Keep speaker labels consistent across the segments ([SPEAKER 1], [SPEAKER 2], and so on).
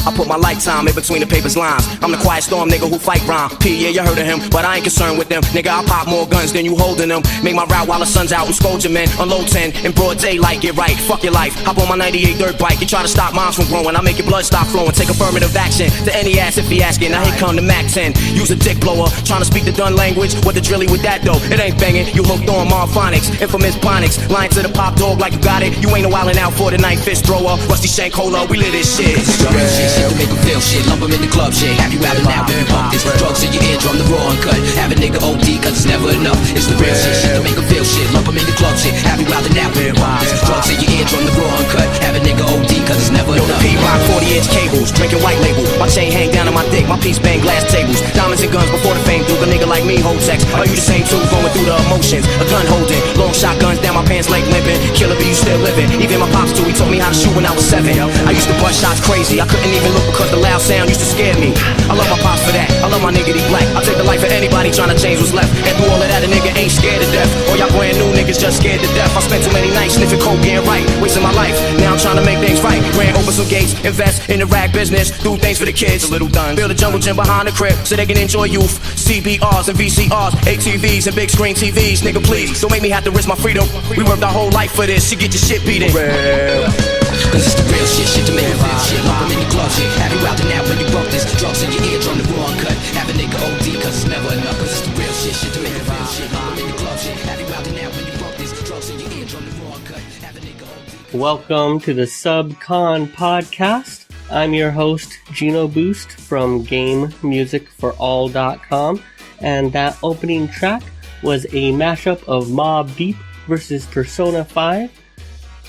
[SPEAKER 1] I put my lifetime in between the paper's lines. I'm the quiet storm nigga who fight rhyme. P, yeah, you heard of him, but I ain't concerned with them. Nigga, I pop more guns than you holding them. Make my route while the sun's out and scold your men. Unload 10 in broad daylight, get right, fuck your life. Hop on my 98 dirt bike. You try to stop moms from growing, I make your blood stop flowing. Take affirmative action to any ass if he asking. Now here come the Mac 10. Use a dick blower, trying to speak the done language. What the drilly with that though? It ain't banging, you hooked on Marphonics. Infamous Bonics, lying to the pop dog like you got it. You ain't no wildin' out for the night fist thrower. Rusty Shank Cola, we lit this shit.
[SPEAKER 2] Cause it's the real shit to make them feel shit. Lump 'em in the club shit. Have you out and out, baby, pump this. Drugs in your eardrum, the raw uncut. Have a nigga OD, cause it's never enough. It's the real shit to make them feel shit. Lump 'em in the club shit. Have you out and out, baby, pump this. Drugs in your eardrum, the raw uncut. Have a nigga OD, cause it's never enough.
[SPEAKER 1] P-Rock 40-inch cables, drinking white label. My chain hang down on my dick, my piece bang glass tables. Diamonds and guns before the fame, dude. A nigga like me hold sex. Are you the same too, going through the emotions? A gun holding, long shotguns down my pants like limping. Killer B, you still living. Even my pops too, he taught me how to shoot when I was 7. I used to bust shots crazy, I couldn't even look because the loud sound used to scare me. I love my pops for that, I love my nigga, he black. I take the life of anybody trying to change what's left. And through all of that, a nigga ain't scared to death. All y'all brand new niggas just scared to death. I spent too many nights sniffing coke, getting right, wasting my life. Now I'm trying to make things right. Ran open some gates, invest in the rag business, do things for the kids, a little done. Build a jungle gym behind the crib so they can enjoy youth. CBRs and VCRs, ATVs and big screen TVs. Nigga, please, don't make me have to risk my freedom. We worked our whole life for this, you get your shit beaten.
[SPEAKER 2] Cause it's the real shit to make them feel shit. Lump 'em in the club shit. Have you out and out when you bump this. Drugs in your eardrum, the raw uncut. Have a nigga OD, cause it's never enough. Cause it's the real shit to make them feel shit. Lump 'em in the club shit. Have you out and out when you bump this. Drugs in your eardrum, the raw uncut. Have a nigga OD.
[SPEAKER 3] Welcome to the SUBCON podcast. I'm your host, Gino Boost from GameMusicForAll.com, and that opening track was a mashup of Mobb Deep versus Persona 5,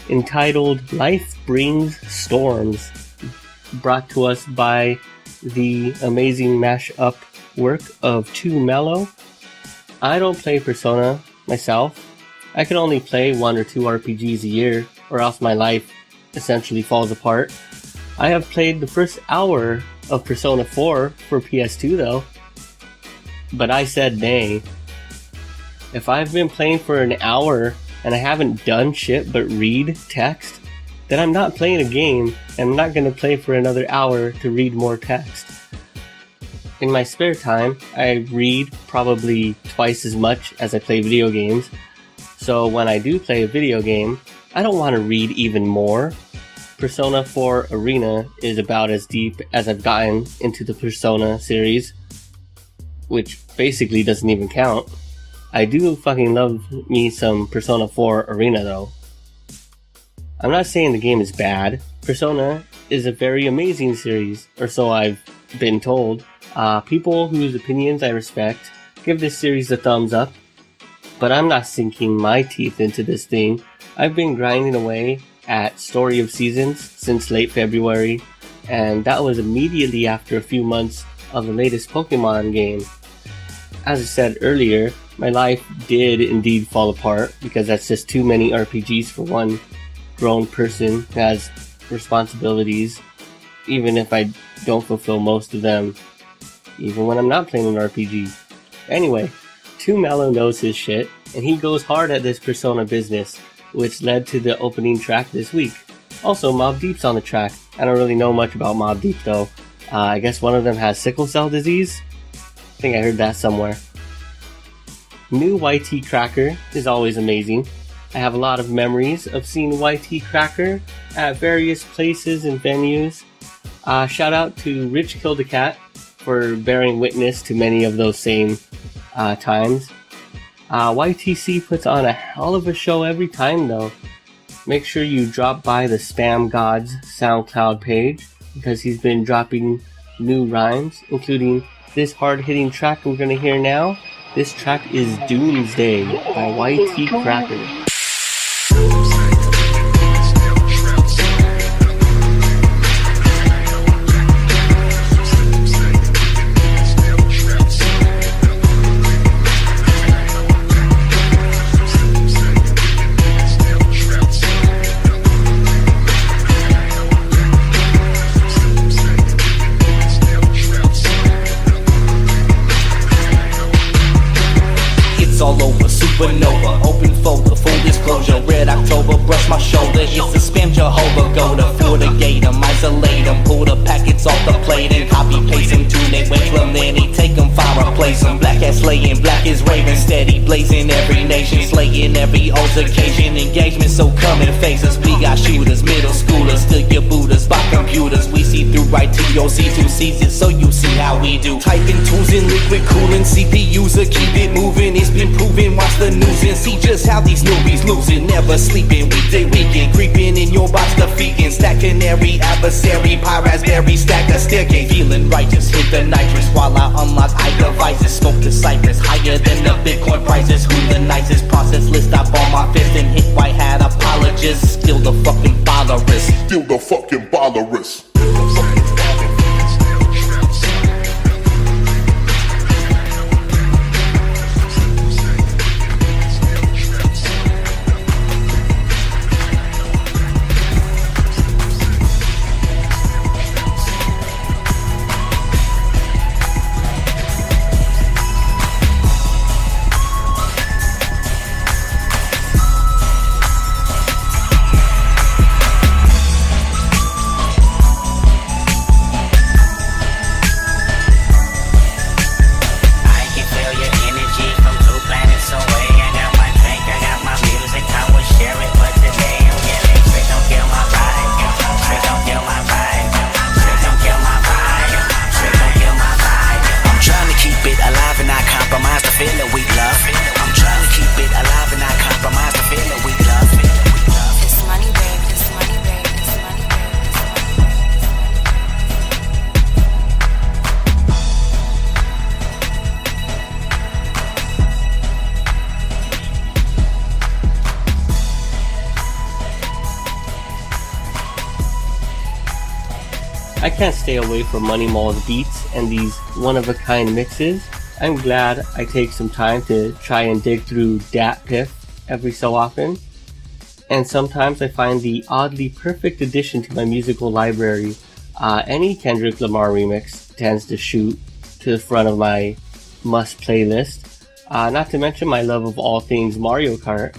[SPEAKER 3] entitled Life Brings Storms, brought to us by the amazing mashup work of 2 Mello. I don't play Persona myself. I can only play 1 or 2 RPGs a year, or else my life essentially falls apart. I have played the first hour of Persona 4 for PS2 though, but I said nay. If I've been playing for an hour and I haven't done shit but read text, then I'm not playing a game, and I'm not going to play for another hour to read more text. In my spare time, I read probably twice as much as I play video games, so when I do play a video game, I don't want to read even more. Persona 4 Arena is about as deep as I've gotten into the Persona series, which basically doesn't even count. I do fucking love me some Persona 4 Arena though. I'm not saying the game is bad. Persona is a very amazing series, or so I've been told. People whose opinions I respect give this series a thumbs up, but I'm not sinking my teeth into this thing. I've been grinding away at Story of Seasons since late February, and that was immediately after a few months of the latest Pokemon game. As I said earlier, my life did indeed fall apart because that's just too many RPGs for one grown person who has responsibilities, even if I don't fulfill most of them, even when I'm not playing an RPG. Anyway, 2 Mello knows his shit, and he goes hard at this Persona business, which led to the opening track this week. Also, Mobb Deep's on the track. I don't really know much about Mobb Deep though. I guess one of them has sickle cell disease? I think I heard that somewhere. New YTCracker is always amazing. I have a lot of memories of seeing YTCracker at various places and venues. Shout out to Rich Kildacat for bearing witness to many of those same times. YTC puts on a hell of a show every time though. Make sure you drop by the Spam Gods SoundCloud page because he's been dropping new rhymes, including this hard-hitting track we're gonna hear now. This track is Doomsday by YTCracker.
[SPEAKER 4] supernova. Open folder, full disclosure. Red October, brush my shoulder. It's a spam Jehovah. Go to for the gate 'em, isolate 'em, pull the packets off the plate and copy paste 'em to they went from then they take 'em, fire replace 'em. Black hat slaying, black is raving, steady blazing every nation, slaying every altercation. Engagement, so come and face us. We got shooters, middle schoolers, still your Buddhas by computers. We see through right to your C2 sees it, so you see how we do. Typing tools in liquid cooling, CPUs are keep it moving. It's been proven, watch the news and see just how these newbies losing. Never sleeping, weekday weekend, creeping in your box, defeating, stacking every adversary. Pie raspberry, stack a staircase, feeling righteous. Hit the nitrous while I unlock devices. Smoke the cypress, higher than the Bitcoin prices. Who the nicest? Process list, I ball my fist and hit white hat apologists. Still the fucking ballerist.
[SPEAKER 5] Still the fucking ballerist.
[SPEAKER 3] I can't stay away from MoneyMallzBeats and these one-of-a-kind mixes. I'm glad I take some time to try and dig through Dat Piff every so often, and sometimes I find the oddly perfect addition to my musical library. Any Kendrick Lamar remix tends to shoot to the front of my must playlist, not to mention my love of all things Mario Kart.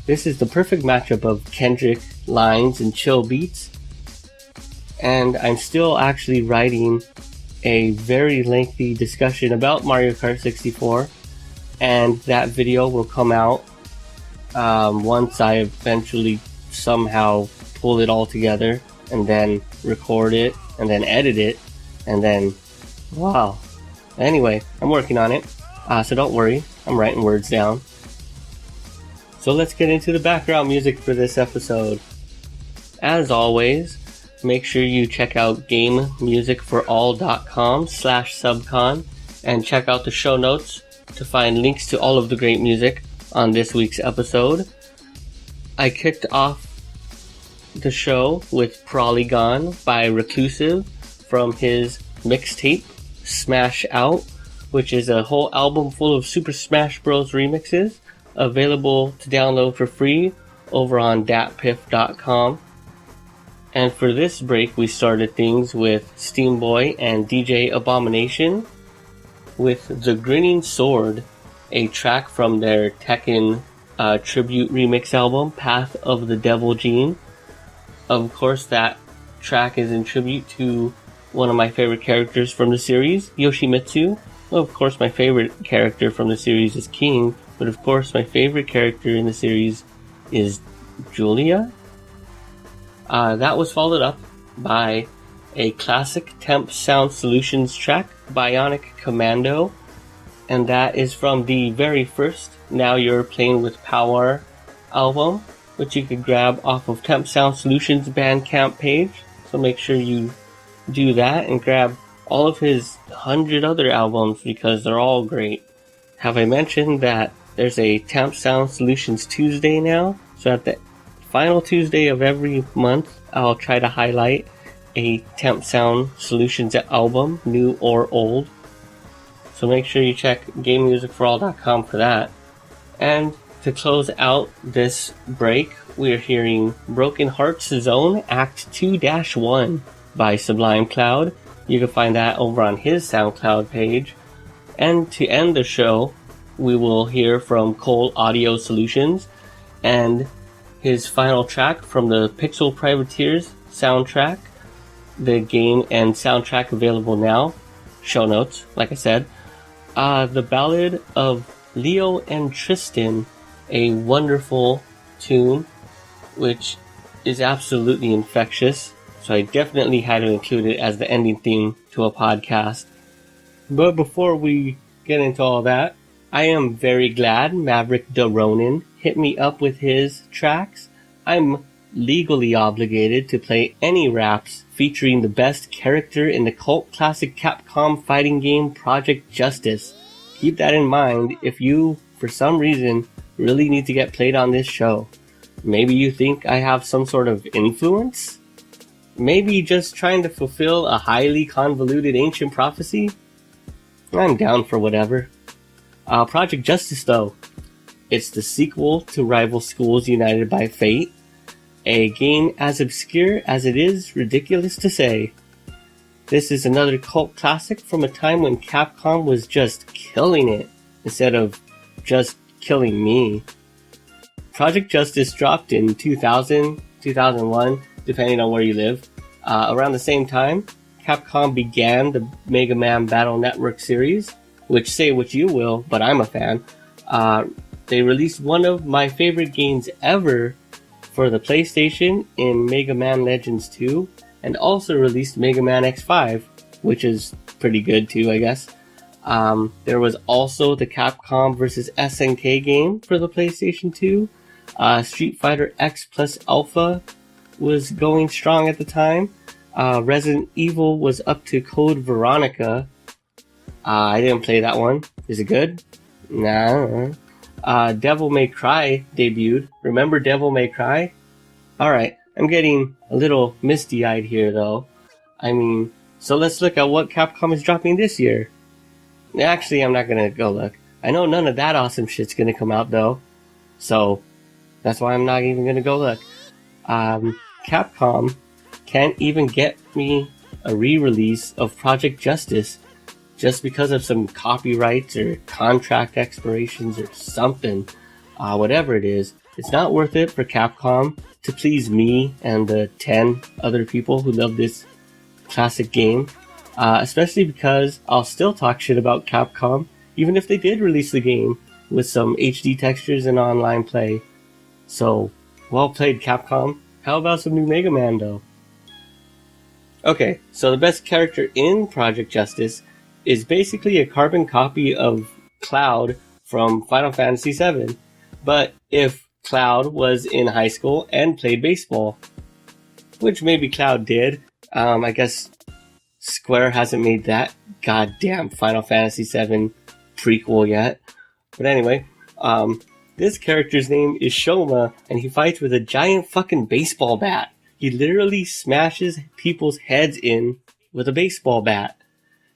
[SPEAKER 3] This is the perfect matchup of Kendrick lines and chill beats, and I'm still actually writing a very lengthy discussion about Mario Kart 64, and that video will come out once I eventually somehow pull it all together and then record it and then edit it and then wow. Anyway, I'm working on it, so don't worry, I'm writing words down. So let's get into the background music for this episode. As always, make sure you check out gamemusicforall.com/subcon and check out the show notes to find links to all of the great music on this week's episode. I kicked off the show with Polygon by Reclusive from his mixtape Smash Out, which is a whole album full of Super Smash Bros. Remixes available to download for free over on datpiff.com. And for this break, we started things with Steamboy and DJ Abomination with The Grinning Sword, a track from their Tekken tribute remix album, Path of the Devil Gene. Of course, that track is in tribute to one of my favorite characters from the series, Yoshimitsu. Well, of course, my favorite character from the series is King, but of course, my favorite character in the series is Julia. That was followed up by a classic Temp Sound Solutions track, Bionic Commando, and that is from the very first Now You're Playing with Power album, which you could grab off of Temp Sound Solutions Bandcamp page. So make sure you do that and grab all of his 100 other albums because they're all great. Have I mentioned that there's a Temp Sound Solutions Tuesday now? So at the final Tuesday of every month, I'll try to highlight a Temp Sound Solutions album, new or old. So make sure you check GameMusicForAll.com for that. And to close out this break, we are hearing Broken Hearts Zone Act 2-1 by Sublime Cloud. You can find that over on his SoundCloud page. And to end the show, we will hear from Cole Audio Solutions and his final track from the Pixel Privateers soundtrack. The game and soundtrack available now. Show notes, like I said. The Ballad of Leo and Tristan, a wonderful tune, which is absolutely infectious. So I definitely had to include it as the ending theme to a podcast. But before we get into all that, I am very glad Maverick Da Roninn hit me up with his tracks. I'm legally obligated to play any raps featuring the best character in the cult classic Capcom fighting game Project Justice. Keep that in mind if you, for some reason, really need to get played on this show. Maybe you think I have some sort of influence? Maybe just trying to fulfill a highly convoluted ancient prophecy? I'm down for whatever. Project Justice, though. It's the sequel to Rival Schools United by Fate. A game as obscure as it is ridiculous to say. This is another cult classic from a time when Capcom was just killing it, instead of just killing me. Project Justice dropped in 2000, 2001, depending on where you live. Around the same time, Capcom began the Mega Man Battle Network series, which say what you will, but I'm a fan. They released one of my favorite games ever for the PlayStation in Mega Man Legends 2, and also released Mega Man X5, which is pretty good too, I guess. There was also the Capcom vs. SNK game for the PlayStation 2. Street Fighter X plus Alpha was going strong at the time. Resident Evil was up to Code Veronica. I didn't play that one. Is it good? Nah. Devil May Cry debuted. Remember Devil May Cry? Alright, I'm getting a little misty-eyed here though. So let's look at what Capcom is dropping this year. Actually, I'm not gonna go look. I know none of that awesome shit's gonna come out though. So, that's why I'm not even gonna go look. Capcom can't even get me a re-release of Project Justice just because of some copyrights or contract expirations or something. Whatever it is, it's not worth it for Capcom to please me and the 10 other people who love this classic game. Especially because I'll still talk shit about Capcom even if they did release the game with some HD textures and online play. So, well played, Capcom. How about some new Mega Man though? Okay, so the best character in Project Justice is basically a carbon copy of Cloud from Final Fantasy VII. But if Cloud was in high school and played baseball, which maybe Cloud did, I guess Square hasn't made that goddamn Final Fantasy VII prequel yet. But anyway, this character's name is Shoma, and he fights with a giant fucking baseball bat. He literally smashes people's heads in with a baseball bat.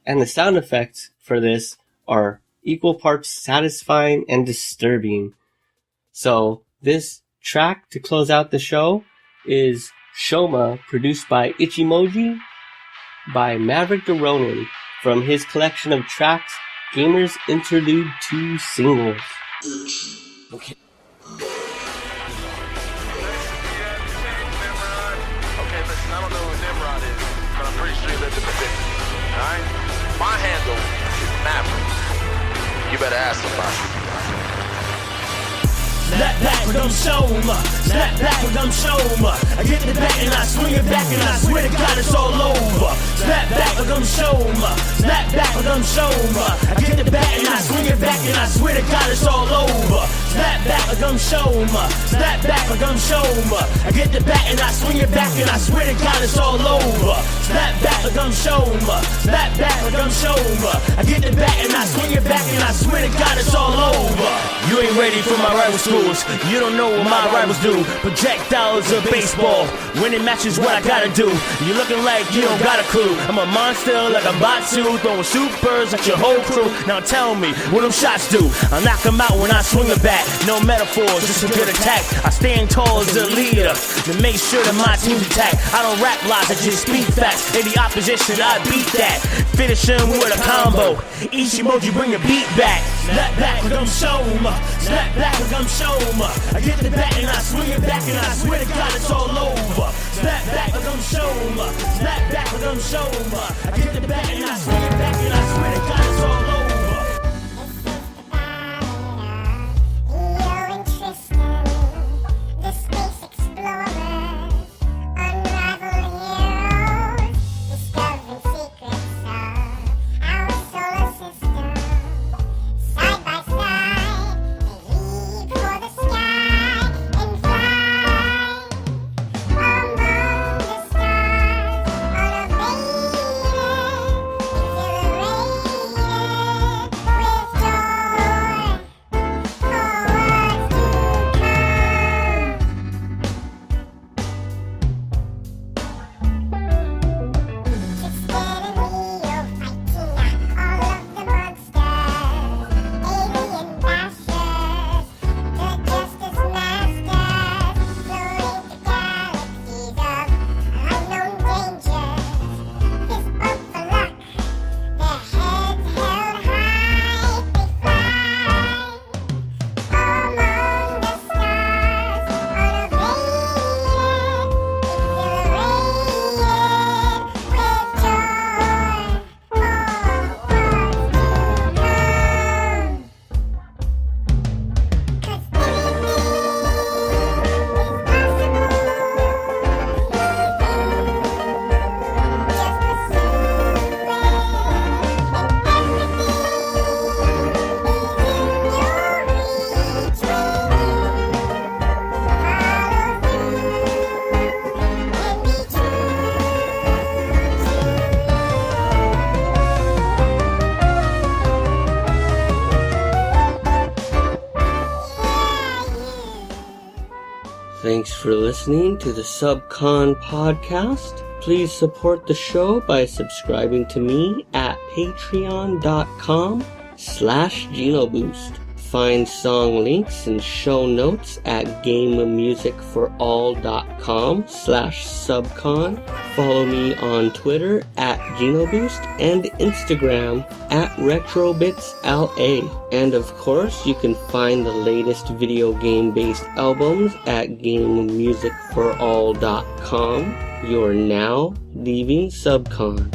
[SPEAKER 3] And the sound effects for this are equal parts satisfying and disturbing. So this track to close out the show is Shoma, produced by Ichimoji by Maverick Da Roninn from his collection of tracks, Gamers Interlude 2 Singles. Okay.
[SPEAKER 6] I don't know who Nimrod is, but I'm pretty sure he lives in the city. Alright? My handle is Maverick. You better ask somebody.
[SPEAKER 7] Snap back with them Shoma. Snap back with them Shoma. I get the bat and I swing it back and I swear to God it's all over. Snap back with them Shoma. Snap back with them Shoma. I get the bat and I swing it back and I swear to God it's all over. Snap back with them Shoma. Snap back with them Shoma. I get the bat and I swing it back and I swear to God it's all over. Snap back with them Shoma. Snap back with them Shoma. I get the bat and I swing it back and I swear to God it's all over. You ain't ready for my rival schools. You don't know what my rivals do. Projectiles of baseball. Winning matches what I gotta do. You looking like you don't got a clue. I'm a monster like a Batsu, throwing supers at your whole crew. Now tell me what them shots do. I'll knock them out when I swing a bat. No metaphors, just a good attack. I stand tall as a leader to make sure that my team's attack. I don't rap lies, I just speak facts. Any opposition, I beat that. Finish him with a combo. Each emoji bring a beat back. Snap back like I'm Shoma. Snap back like I'm Shoma. I get the bat and I swing it back and I swear to God it's all over. Snap back like I'm Shoma. Snap back like I'm Shoma. I get the bat and I swing it back and I swear to God it's all over.
[SPEAKER 3] Thanks for listening to the SUBCON podcast. Please support the show by subscribing to me at patreon.com/GenoBoost. Find song links and show notes at gamemusicforall.com/SUBCON. Follow me on Twitter at GenoBoost and Instagram at RetroBitsLA. And of course, you can find the latest video game-based albums at gamemusicforall.com. You're now leaving SUBCON.